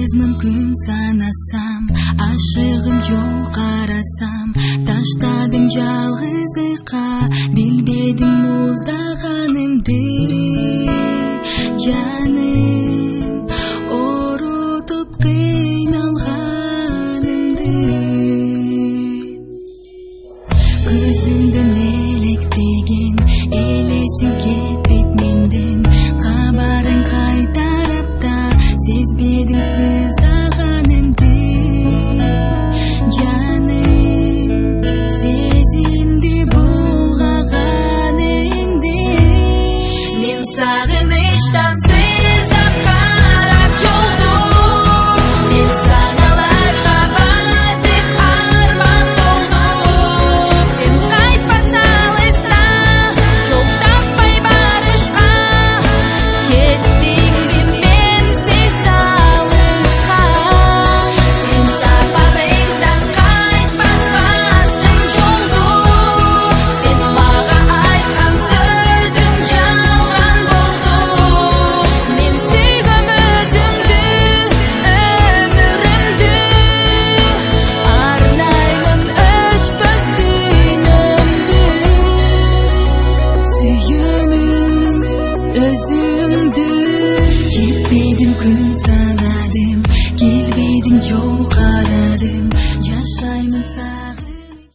жүз мың күн санасам, ашығым жол қарасам, таштадың жалғыздыққа, білбедің мұздағанымды. Жаным, орутуп қиналғанымды. Көзімден електеген, елесің кетпейт менден, хабарың қайтарып та сезбедің сыздағанымды. Жаным, сезімді бұлғағаныңды. Мен сағыныштан сыздап қарап жолдым, мен саналарға батып арман болдым. Сен қайтпас алысқа, жол таппай барышқа, кеттің бе менсіз алысқа. Сен сапарыңдан қайтпас бастың жолдым, сен маған айтқан сөзің жалған болды. Мен сүйгім өзіңді, өмірімді, арнаймын өшпес күнімді. Сүйемін өзіңді, жетпейді күн